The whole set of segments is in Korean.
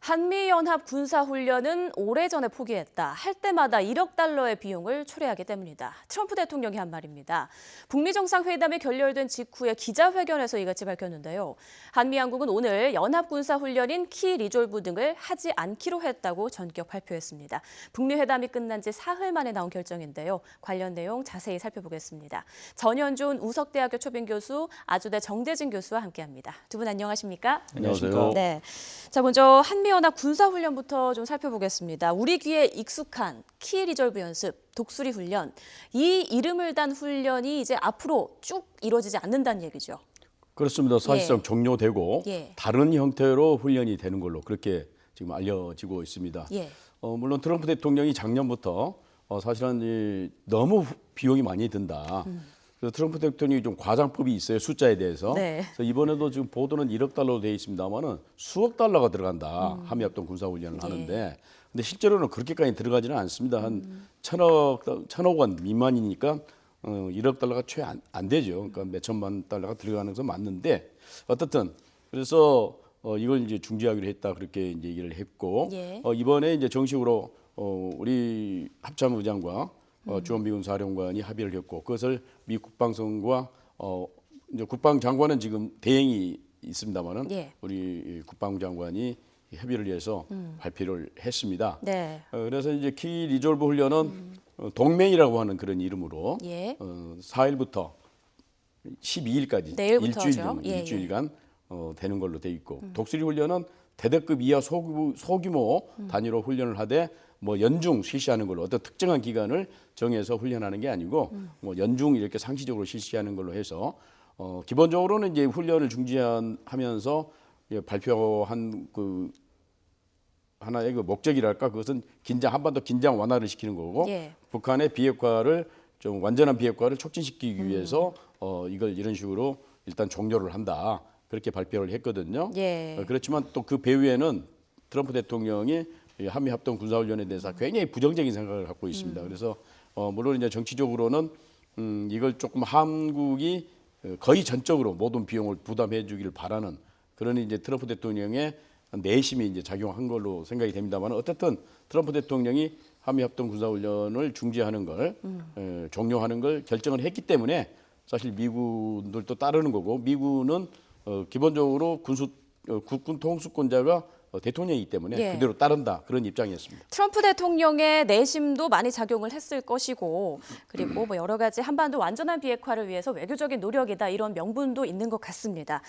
한미연합 군사훈련은 오래전에 포기했다. 할 때마다 1억 달러의 비용을 초래하기 때문이다. 트럼프 대통령이 한 말입니다. 북미 정상회담이 결렬된 직후에 기자회견에서 이같이 밝혔는데요. 한미 양국은 오늘 연합 군사훈련인 키 리졸브 등을 하지 않기로 했다고 전격 발표했습니다. 북미 회담이 끝난 지 사흘 만에 나온 결정인데요. 관련 내용 자세히 살펴보겠습니다. 전현준 우석대학교 초빙 교수, 아주대 정대진 교수와 함께합니다. 두 분 안녕하십니까? 안녕하세요. 네. 자, 먼저 한미연합 군사훈련부터 좀 살펴보겠습니다. 우리 귀에 익숙한 키 리졸브 연습, 독수리 훈련, 이 이름을 단 훈련이 이제 앞으로 쭉 이루어지지 않는다는 얘기죠. 그렇습니다. 사실상 종료되고 다른 형태로 훈련이 되는 걸로 그렇게 지금 알려지고 있습니다. 물론 트럼프 대통령이 작년부터 사실은 너무 비용이 많이 든다. 그래서 트럼프 대통령이 좀 과장법이 있어요. 숫자에 대해서. 그래서 이번에도 지금 보도는 1억 달러로 되어 있습니다만은 수억 달러가 들어간다. 한미합동 군사훈련을 하는데, 근데 실제로는 그렇게까지 들어가지는 않습니다. 한 천억 원 미만이니까 1억 달러가 채 안 되죠. 그러니까 몇 천만 달러가 들어가는 것은 맞는데, 어떻든 그래서 이걸 이제 중지하기로 했다 그렇게 이제 얘기를 했고, 이번에 이제 정식으로 우리 합참의장과 주한미군 사령관이 합의를 했고, 그것을 미 국방성과 이제 국방장관은 지금 대행이 있습니다만은 우리 국방장관이 협의를 해서 발표를 했습니다. 그래서 이제 키 리졸브 훈련은 동맹이라고 하는 그런 이름으로 4일부터 12일까지 일주일간 되는 걸로 돼 있고, 독수리 훈련은 대대급 이하 소규모 단위로 훈련을 하되 뭐 연중 실시하는 걸로 어떤 특정한 기간을 정해서 훈련하는 게 아니고 뭐 연중 이렇게 상시적으로 실시하는 걸로 해서 기본적으로는 이제 훈련을 중지하면서 발표한 그 하나의 그 목적이랄까, 그것은 한반도 긴장 완화를 시키는 거고 북한의 비핵화를 좀 완전한 비핵화를 촉진시키기 위해서 이걸 이런 식으로 일단 종료를 한다 그렇게 발표를 했거든요. 그렇지만 또 그 배후에는 트럼프 대통령이 한미합동 군사훈련에 대해서 굉장히 부정적인 생각을 갖고 있습니다. 그래서 물론 이제 정치적으로는 이걸 조금 한국이 거의 전적으로 모든 비용을 부담해 주기를 바라는 그런 이제 트럼프 대통령의 내심이 이제 작용한 걸로 생각이 됩니다만, 어쨌든 트럼프 대통령이 한미합동 군사훈련을 중지하는 걸 종료하는 걸 결정을 했기 때문에 사실 미군들도 따르는 거고, 미군은 기본적으로 국군 통수권자가 대통령이기 때문에 그대로 따른다 그런 입장이었습니다. 트럼프 대통령의 내심도 많이 작용을 했을 것이고, 그리고 뭐 여러 가지 한반도 완전한 비핵화를 위해서 외교적인 노력이다 이런 명분도 있는 것 같습니다.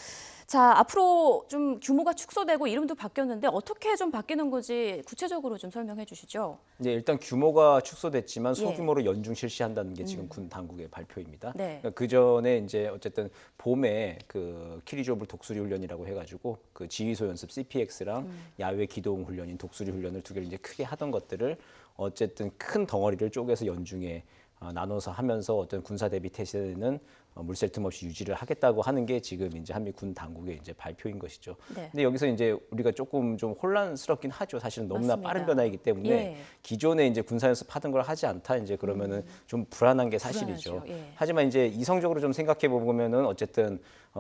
자, 앞으로 좀 규모가 축소되고 이름도 바뀌었는데 어떻게 좀 바뀌는 건지 구체적으로 좀 설명해 주시죠. 네, 일단 규모가 축소됐지만 소규모로 연중 실시한다는 게 지금 군 당국의 발표입니다. 그러니까 그 전에 이제 어쨌든 봄에 그 키리졸브 독수리 훈련이라고 해가지고 그 지휘소 연습 CPX랑 야외 기동 훈련인 독수리 훈련을 두 개를 이제 크게 하던 것들을 어쨌든 큰 덩어리를 쪼개서 연중에 나눠서 하면서 어떤 군사 대비 태세는 물샐 틈 없이 유지를 하겠다고 하는 게 지금 이제 한미 군 당국의 이제 발표인 것이죠. 근데 여기서 이제 우리가 조금 좀 혼란스럽긴 하죠. 사실은 너무나 빠른 변화이기 때문에 기존에 이제 군사 연습하던 걸 하지 않다 이제 그러면은 좀 불안한 게 사실이죠. 하지만 이제 이성적으로 좀 생각해 보면은 어쨌든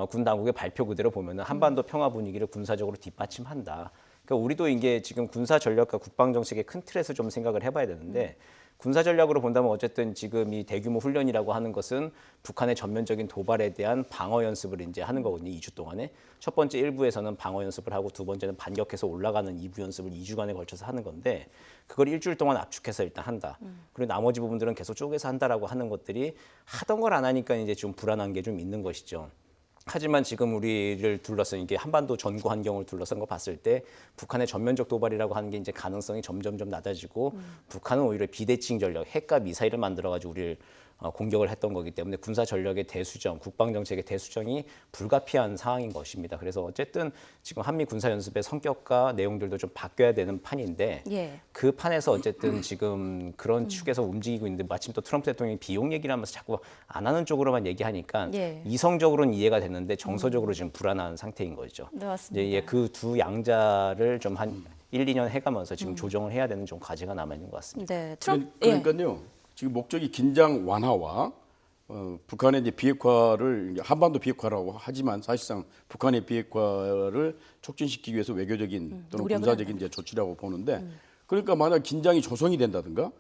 군 당국의 발표 그대로 보면은 한반도 평화 분위기를 군사적으로 뒷받침한다. 그러니까 우리도 이게 지금 군사 전략과 국방 정책의 큰 틀에서 좀 생각을 해봐야 되는데. 군사 전략으로 본다면 어쨌든 지금 이 대규모 훈련이라고 하는 것은 북한의 전면적인 도발에 대한 방어 연습을 이제 하는 거거든요. 2주 동안에. 첫 번째 1부에서는 방어 연습을 하고 두 번째는 반격해서 올라가는 2부 연습을 2주간에 걸쳐서 하는 건데, 그걸 일주일 동안 압축해서 일단 한다. 그리고 나머지 부분들은 계속 쪼개서 한다라고 하는 것들이 하던 걸 안 하니까 이제 좀 불안한 게 좀 있는 것이죠. 하지만 지금 우리를 둘러싼 이게 한반도 전구 환경을 둘러싼 거 봤을 때 북한의 전면적 도발이라고 하는 게 이제 가능성이 점점 낮아지고 북한은 오히려 비대칭 전략, 핵과 미사일을 만들어가지고 우리를 공격을 했던 거기 때문에 군사 전력의 대수정, 국방 정책의 대수정이 불가피한 상황인 것입니다. 그래서 어쨌든 지금 한미 군사 연습의 성격과 내용들도 좀 바뀌어야 되는 판인데 그 판에서 어쨌든 지금 그런 축에서 움직이고 있는데 마침 또 트럼프 대통령이 비용 얘기를 하면서 자꾸 안 하는 쪽으로만 얘기하니까 이성적으로는 이해가 됐는데 정서적으로 지금 불안한 상태인 거죠. 맞습니다. 그 두 양자를 좀 한 1, 2년 해가면서 지금 조정을 해야 되는 좀 과제가 남아 있는 것 같습니다. 그러니까요. 지금 목적이 긴장 완화와 북한의 이제 비핵화를 한반도 비핵화라고 하지만 사실상 북한의 비핵화를 촉진시키기 위해서 외교적인 또는 군사적인 이제 조치라고 보는데 그러니까 만약 긴장이 조성이 된다든가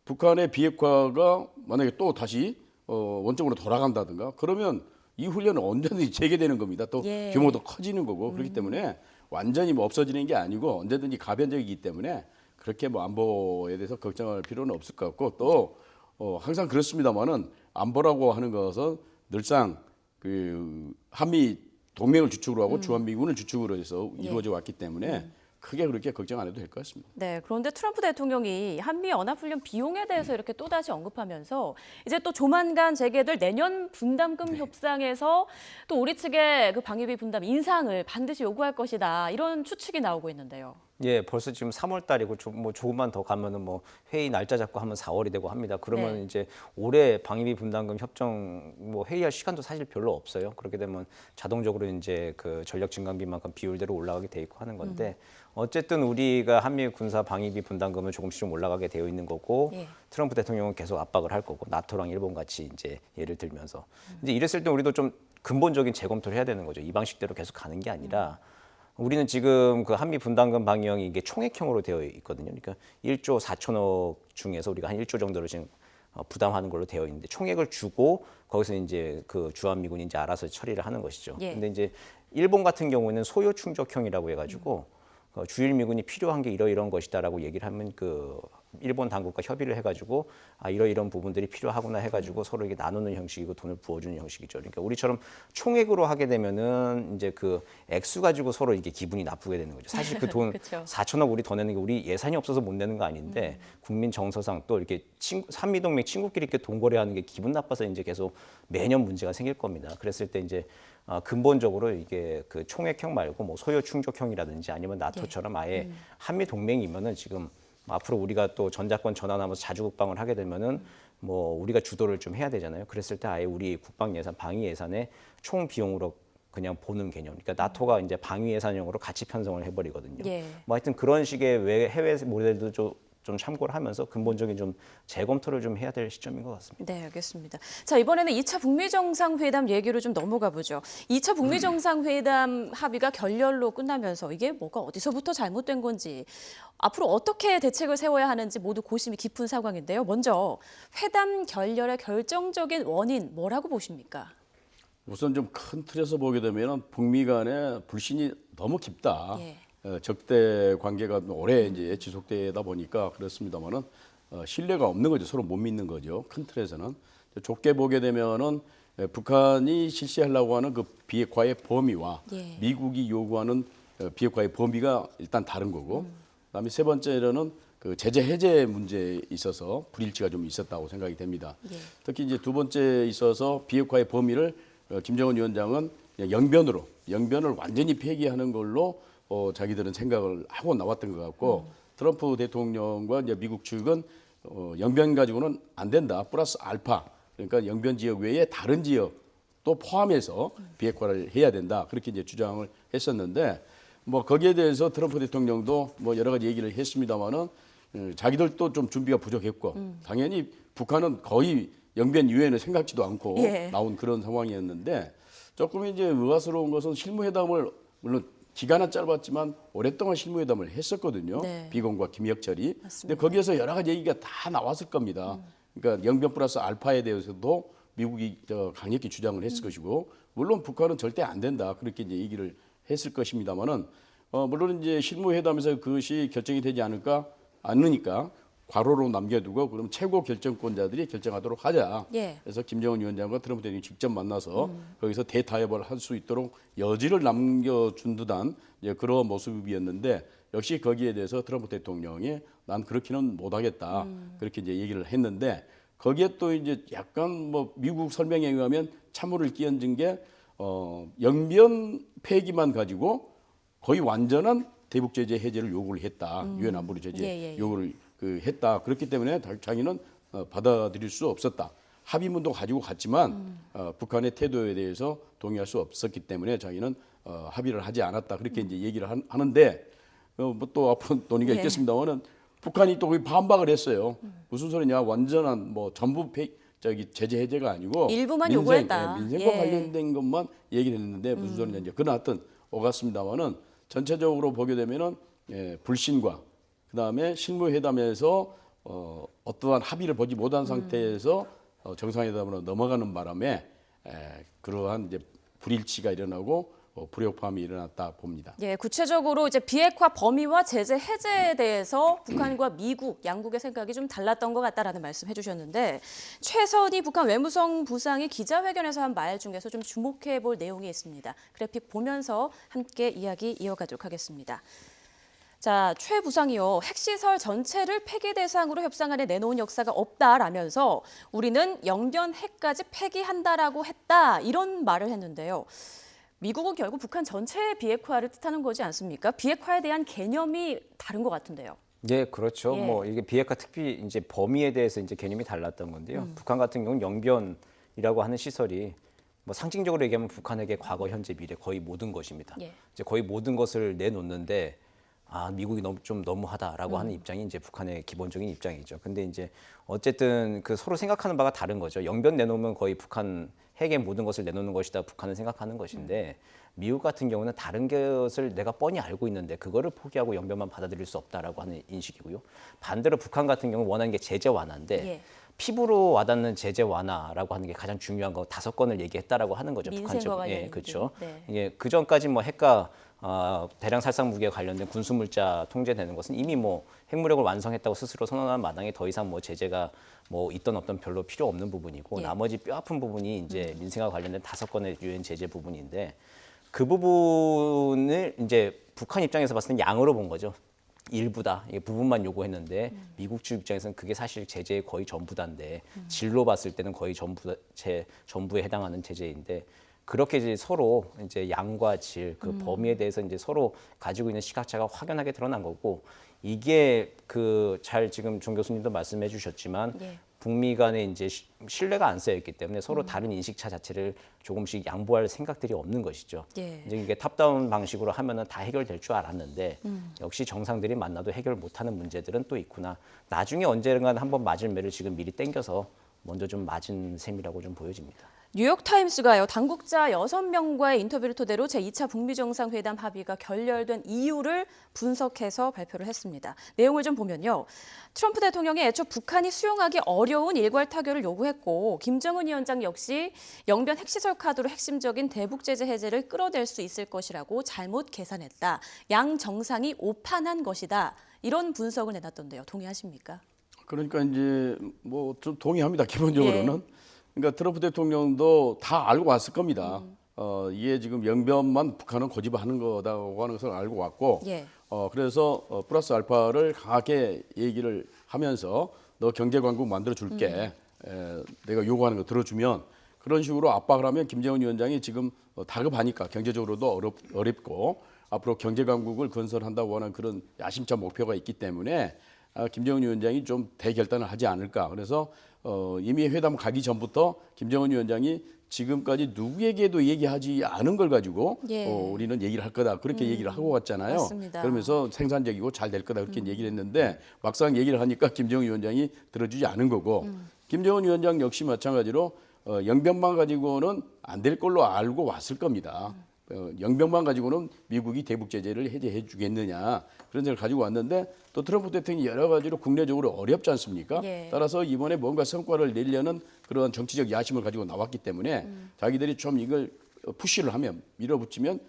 북한의 비핵화가 만약에 또 다시 원점으로 돌아간다든가 그러면 이 훈련은 언제든지 재개되는 겁니다. 또 예. 규모도 커지는 거고 그렇기 때문에 완전히 뭐 없어지는 게 아니고 언제든지 가변적이기 때문에 그렇게 뭐 안보에 대해서 걱정할 필요는 없을 것 같고 또 항상 그렇습니다만은 안보라고 하는 것은 늘상 그 한미 동맹을 주축으로 하고 주한미군을 주축으로 해서 이루어져 왔기 때문에 크게 그렇게 걱정 안 해도 될 것 같습니다. 네, 그런데 트럼프 대통령이 한미 연합훈련 비용에 대해서 이렇게 또다시 언급하면서 이제 또 조만간 재개될 내년 분담금 협상에서 또 우리 측의 그 방위비 분담 인상을 반드시 요구할 것이다 이런 추측이 나오고 있는데요. 예, 벌써 지금 3월 달이고 뭐 조금만 더 가면은 뭐 회의 날짜 잡고 하면 4월이 되고 합니다. 그러면 네. 이제 올해 방위비 분담금 협정 뭐 회의할 시간도 사실 별로 없어요. 그렇게 되면 자동적으로 이제 그 전력 증강비만큼 비율대로 올라가게 돼 있고 하는 건데 어쨌든 우리가 한미 군사 방위비 분담금은 조금씩 좀 올라가게 되어 있는 거고 예. 트럼프 대통령은 계속 압박을 할 거고 나토랑 일본 같이 이제 예를 들면서 이제 이랬을 때 우리도 좀 근본적인 재검토를 해야 되는 거죠. 이 방식대로 계속 가는 게 아니라 우리는 지금 그 한미 분담금 방향이 이게 총액형으로 되어 있거든요. 그러니까 1조 4천억 중에서 우리가 한 1조 정도를 지금 부담하는 걸로 되어 있는데 총액을 주고 거기서 이제 그 주한미군이 이제 알아서 처리를 하는 것이죠. 예. 근데 이제 일본 같은 경우에는 소요 충족형이라고 해가지고 주일미군이 필요한 게 이러이러한 것이다라고 얘기를 하면 그 일본 당국과 협의를 해가지고 아 이러이러한 부분들이 필요하구나 해가지고 서로 이게 나누는 형식이고 돈을 부어주는 형식이죠. 그러니까 우리처럼 총액으로 하게 되면은 이제 그 액수 가지고 서로 이게 기분이 나쁘게 되는 거죠. 사실 그 돈 그쵸. 4천억 우리 더 내는 게 우리 예산이 없어서 못 내는 거 아닌데 국민 정서상 또 이렇게 한미동맹 친구끼리 이렇게 돈거래하는 게 기분 나빠서 이제 계속 매년 문제가 생길 겁니다. 그랬을 때 이제 근본적으로 이게 그 총액형 말고 뭐 소요 충족형이라든지 아니면 나토처럼 아예 한미 동맹이면은 지금 앞으로 우리가 또 전자권 전환하면서 자주 국방을 하게 되면은 뭐 우리가 주도를 좀 해야 되잖아요. 그랬을 때 아예 우리 국방 예산, 방위 예산의 총 비용으로 그냥 보는 개념. 그러니까 나토가 이제 방위 예산용으로 같이 편성을 해버리거든요. 예. 뭐 하여튼 그런 식의 해외 모델도 좀 참고를 하면서 근본적인 좀 재검토를 좀 해야 될 시점인 것 같습니다. 네, 알겠습니다. 자, 이번에는 2차 북미 정상회담 얘기로 좀 넘어가 보죠. 2차 북미 정상회담 합의가 결렬로 끝나면서 이게 뭐가 어디서부터 잘못된 건지 앞으로 어떻게 대책을 세워야 하는지 모두 고심이 깊은 상황인데요. 먼저 회담 결렬의 결정적인 원인 뭐라고 보십니까? 우선 좀 큰 틀에서 보게 되면 북미 간의 불신이 너무 깊다. 예. 적대 관계가 오래 이제 지속되다 보니까 그렇습니다만은 신뢰가 없는 거죠. 서로 못 믿는 거죠. 큰 틀에서는 좁게 보게 되면은 북한이 실시하려고 하는 그 비핵화의 범위와 예. 미국이 요구하는 비핵화의 범위가 일단 다른 거고, 그다음에 세 번째로는 그 제재 해제 문제에 있어서 불일치가 좀 있었다고 생각이 됩니다. 예. 특히 이제 두 번째에 있어서 비핵화의 범위를 김정은 위원장은 영변을 완전히 폐기하는 걸로 자기들은 생각을 하고 나왔던 것 같고 트럼프 대통령과 이제 미국 측은 영변 가지고는 안 된다. 플러스 알파. 그러니까 영변 지역 외에 다른 지역도 포함해서 비핵화를 해야 된다. 그렇게 이제 주장을 했었는데 뭐 거기에 대해서 트럼프 대통령도 뭐 여러 가지 얘기를 했습니다마는 자기들도 좀 준비가 부족했고 당연히 북한은 거의 영변 이외에는 생각지도 않고 예. 나온 그런 상황이었는데 조금 이제 의아스러운 것은 실무회담을 물론 기간은 짧았지만 오랫동안 실무회담을 했었거든요. 네. 비건과 김혁철이. 맞습니다. 근데 거기에서 여러 가지 얘기가 다 나왔을 겁니다. 그러니까 영변 플러스 알파에 대해서도 미국이 강력히 주장을 했을 것이고 물론 북한은 절대 안 된다. 그렇게 이제 얘기를 했을 것입니다만은 물론 이제 실무회담에서 그것이 결정이 되지 않으니까 괄호로 남겨두고 그럼 최고 결정권자들이 결정하도록 하자. 예. 그래서 김정은 위원장과 트럼프 대통령이 직접 만나서 거기서 대타협을 할 수 있도록 여지를 남겨준 듯한 그런 모습이었는데 역시 거기에 대해서 트럼프 대통령이 난 그렇게는 못하겠다. 그렇게 이제 얘기를 했는데 거기에 또 이제 약간 뭐 미국 설명에 의하면 참모를 끼얹은 게 영변 폐기만 가지고 거의 완전한 대북 제재 해제를 요구를 했다. 유엔 안보리 제재 요구를 했다. 그렇기 때문에 자기는 받아들일 수 없었다. 합의문도 가지고 갔지만 북한의 태도에 대해서 동의할 수 없었기 때문에 자기는 합의를 하지 않았다. 그렇게 이제 얘기를 하는데 뭐 또 앞으로 논의가 있겠습니다만은 북한이 또 반박을 했어요. 무슨 소리냐? 완전한 뭐 전부 저기 제재 해제가 아니고 일부만 요구했다. 민생과 예. 관련된 것만 얘기를 했는데 무슨 소리냐 이제 그러나 하여튼 오갔습니다만은 전체적으로 보게 되면은 불신과 그다음에 실무회담에서 어떠한 합의를 보지 못한 상태에서 정상회담으로 넘어가는 바람에 그러한 이제 불일치가 일어나고 불협화음이 일어났다 봅니다. 예, 구체적으로 이제 비핵화 범위와 제재 해제에 대해서 북한과 미국 양국의 생각이 좀 달랐던 것 같다라는 말씀 해주셨는데 최선희 북한 외무성 부상이 기자회견에서 한 말 중에서 좀 주목해 볼 내용이 있습니다. 그래픽 보면서 함께 이야기 이어가도록 하겠습니다. 자, 최 부상이요. 핵시설 전체를 폐기 대상으로 협상안에 내놓은 역사가 없다라면서 우리는 영변 핵까지 폐기한다라고 했다 이런 말을 했는데요. 미국은 결국 북한 전체의 비핵화를 뜻하는 거지 않습니까? 비핵화에 대한 개념이 다른 것 같은데요. 네, 그렇죠. 예. 뭐 이게 비핵화 특비 이제 범위에 대해서 이제 개념이 달랐던 건데요. 북한 같은 경우는 영변이라고 하는 시설이 뭐 상징적으로 얘기하면 북한에게 과거, 현재, 미래 거의 모든 것입니다. 예. 이제 거의 모든 것을 내놓는데 미국이 좀 너무하다라고 하는 입장이 이제 북한의 기본적인 입장이죠. 근데 이제 어쨌든 그 서로 생각하는 바가 다른 거죠. 영변 내놓으면 거의 북한 핵의 모든 것을 내놓는 것이다. 북한은 생각하는 것인데 미국 같은 경우는 다른 것을 내가 뻔히 알고 있는데 그거를 포기하고 영변만 받아들일 수 없다라고 하는 인식이고요. 반대로 북한 같은 경우는 원하는 게 제재 완화인데 예. 피부로 와닿는 제재 완화라고 하는 게 가장 중요한 거 5건을 얘기했다라고 하는 거죠. 민생과 북한적. 예, 관련된. 그렇죠. 네. 이게 그 전까지 뭐 핵과 대량 살상 무기에 관련된 군수물자 통제되는 것은 이미 뭐 핵무력을 완성했다고 스스로 선언한 마당에 더 이상 뭐 제재가 뭐 있던 없던 별로 필요 없는 부분이고 예. 나머지 뼈아픈 부분이 이제 민생과 관련된 5건의 유엔 제재 부분인데 그 부분을 이제 북한 입장에서 봤을 땐 양으로 본 거죠. 일부다. 이 부분만 요구했는데 미국 측 입장에서는 그게 사실 제재의 거의 전부다인데 질로 봤을 때는 거의 전부에 해당하는 제재인데 그렇게 이제 서로 이제 양과 질 그 범위에 대해서 이제 서로 가지고 있는 시각차가 확연하게 드러난 거고 이게 그 잘 지금 종 교수님도 말씀해 주셨지만 예. 북미 간에 이제 신뢰가 안 쌓여 있기 때문에 서로 다른 인식차 자체를 조금씩 양보할 생각들이 없는 것이죠. 예. 이제 이게 탑다운 방식으로 하면은 다 해결될 줄 알았는데 역시 정상들이 만나도 해결 못하는 문제들은 또 있구나. 나중에 언젠간 한번 맞을 매를 지금 미리 땡겨서 먼저 좀 맞은 셈이라고 좀 보여집니다. 뉴욕타임스가요. 당국자 6명과의 인터뷰를 토대로 제2차 북미 정상회담 합의가 결렬된 이유를 분석해서 발표를 했습니다. 내용을 좀 보면요. 트럼프 대통령이 애초 북한이 수용하기 어려운 일괄 타결을 요구했고 김정은 위원장 역시 영변 핵시설 카드로 핵심적인 대북 제재 해제를 끌어낼 수 있을 것이라고 잘못 계산했다. 양 정상이 오판한 것이다. 이런 분석을 내놨던데요. 동의하십니까? 그러니까 이제 뭐 좀 동의합니다. 기본적으로는. 예. 그러니까 트럼프 대통령도 다 알고 왔을 겁니다. 이게 지금 영변만 북한은 고집하는 거다고 하는 것을 알고 왔고, 예. 그래서 플러스 알파를 강하게 얘기를 하면서 너 경제 강국 만들어 줄게. 내가 요구하는 거 들어주면 그런 식으로 압박을 하면 김정은 위원장이 지금 다급하니까 경제적으로도 어렵고 앞으로 경제 강국을 건설한다고 하는 그런 야심찬 목표가 있기 때문에 김정은 위원장이 좀 대결단을 하지 않을까. 그래서 이미 회담 가기 전부터 김정은 위원장이 지금까지 누구에게도 얘기하지 않은 걸 가지고 예. 우리는 얘기를 할 거다. 그렇게 얘기를 하고 왔잖아요. 맞습니다. 그러면서 생산적이고 잘 될 거다. 그렇게 얘기를 했는데 막상 얘기를 하니까 김정은 위원장이 들어주지 않은 거고 김정은 위원장 역시 마찬가지로 영변만 가지고는 안 될 걸로 알고 왔을 겁니다. 영변만 가지고는 미국이 대북 제재를 해제해 주겠느냐 그런 생각을 가지고 왔는데 또 트럼프 대통령이 여러 가지로 국내적으로 어렵지 않습니까? 예. 따라서 이번에 뭔가 성과를 내려는 그런 정치적 야심을 가지고 나왔기 때문에 자기들이 좀 이걸 푸시를 하면 밀어붙이면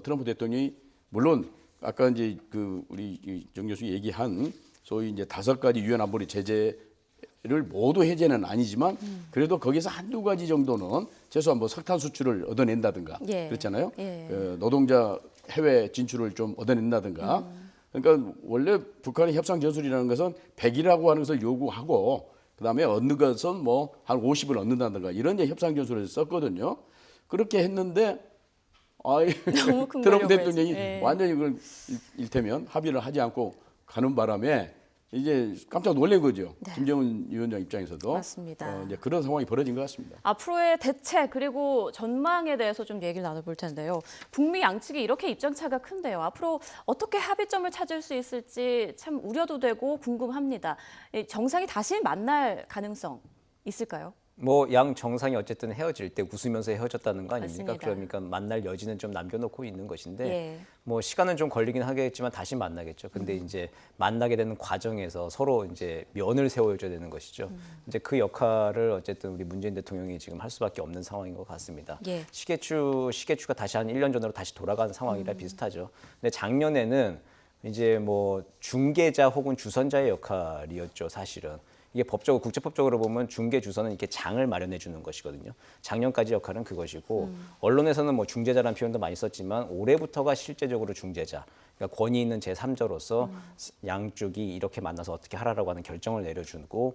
트럼프 대통령이 물론 아까 이제 그 우리 정 교수 얘기한 소위 이제 5가지 유엔 안보리 제재를 모두 해제는 아니지만 그래도 거기서 한두 가지 정도는 최소한 뭐 석탄 수출을 얻어낸다든가 예. 그렇잖아요. 예. 노동자 해외 진출을 좀 얻어낸다든가. 그러니까 원래 북한의 협상 전술이라는 것은 100이라고 하는 것을 요구하고 그다음에 얻는 것은 뭐 한 50을 얻는다든가 이런 이제 협상 전술을 썼거든요. 그렇게 했는데 너무 큰 트럼프 거려고 대통령이 했지. 예. 완전히 이걸 일테면 합의를 하지 않고 가는 바람에 이제 깜짝 놀란 거죠. 네. 김정은 위원장 입장에서도. 맞습니다. 이제 그런 상황이 벌어진 것 같습니다. 앞으로의 대책 그리고 전망에 대해서 좀 얘기를 나눠볼 텐데요. 북미 양측이 이렇게 입장 차가 큰데요. 앞으로 어떻게 합의점을 찾을 수 있을지 참 우려도 되고 궁금합니다. 정상이 다시 만날 가능성 있을까요? 뭐 양 정상이 어쨌든 헤어질 때 웃으면서 헤어졌다는 거 아닙니까? 맞습니다. 그러니까 만날 여지는 좀 남겨놓고 있는 것인데 예. 뭐 시간은 좀 걸리긴 하겠지만 다시 만나겠죠. 근데 이제 만나게 되는 과정에서 서로 이제 면을 세워줘야 되는 것이죠. 이제 그 역할을 어쨌든 우리 문재인 대통령이 지금 할 수밖에 없는 상황인 것 같습니다. 예. 시계추가 다시 한 1년 전으로 다시 돌아가는 상황이라 비슷하죠. 근데 작년에는 이제 뭐 중개자 혹은 주선자의 역할이었죠, 사실은. 이게 법적으로 국제법적으로 보면 중개 주선은 이렇게 장을 마련해 주는 것이거든요. 작년까지 역할은 그것이고 언론에서는 뭐 중재자라는 표현도 많이 썼지만 올해부터가 실제적으로 중재자. 그러니까 권위 있는 제3자로서 양쪽이 이렇게 만나서 어떻게 하라라고 하는 결정을 내려주고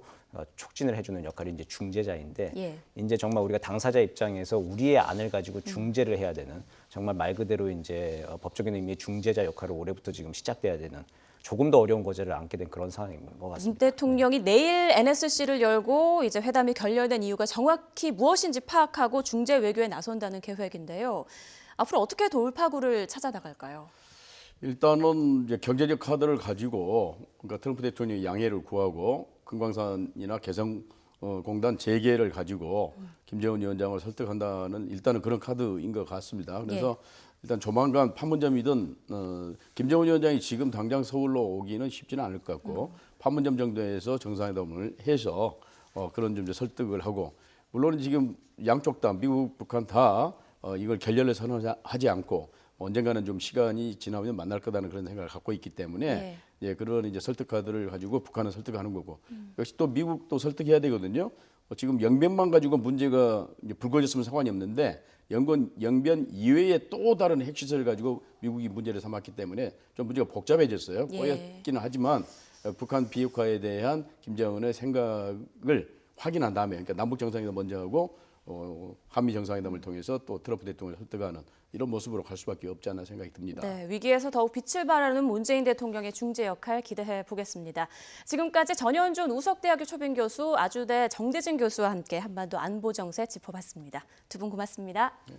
촉진을 해주는 역할이 이제 중재자인데 예. 이제 정말 우리가 당사자 입장에서 우리의 안을 가지고 중재를 해야 되는 정말 말 그대로 이제 법적인 의미의 중재자 역할을 올해부터 지금 시작돼야 되는 조금 더 어려운 과제를 안게 된 그런 상황인 것 같습니다. 문 대통령이 내일 NSC를 열고 이제 회담이 결렬된 이유가 정확히 무엇인지 파악하고 중재 외교에 나선다는 계획인데요. 앞으로 어떻게 돌파구를 찾아 나갈까요? 일단은 이제 경제적 카드를 가지고 그러니까 트럼프 대통령이 양해를 구하고 금강산이나 개성공단 재개를 가지고 김정은 위원장을 설득한다는 일단은 그런 카드인 것 같습니다. 그래서 일단 조만간 판문점이든 김정은 위원장이 지금 당장 서울로 오기는 쉽지는 않을 것 같고 판문점 정도에서 정상회담을 해서 그런 좀 이제 설득을 하고 물론 지금 양쪽 다 미국, 북한 다 이걸 결렬을 선언하지 않고 언젠가는 좀 시간이 지나면 만날 거다는 그런 생각을 갖고 있기 때문에 예, 그런 이제 설득 카드를 가지고 북한은 설득하는 거고 역시 또 미국도 설득해야 되거든요. 지금 영변만 가지고 문제가 이제 불거졌으면 상관이 없는데 영변 이외에 또 다른 핵시설을 가지고 미국이 문제를 삼았기 때문에 좀 문제가 복잡해졌어요. 꼬였기는 하지만 북한 비핵화에 대한 김정은의 생각을 확인한 다음에 그러니까 남북 정상회담 먼저 하고 한미 정상회담을 통해서 또 트럼프 대통령을 설득하는 이런 모습으로 갈 수밖에 없지 않나 생각이 듭니다. 네, 위기에서 더욱 빛을 발하는 문재인 대통령의 중재 역할 기대해 보겠습니다. 지금까지 전현준 우석대학교 초빙 교수, 아주대 정재진 교수와 함께 한반도 안보 정세 짚어봤습니다. 두 분 고맙습니다. 네.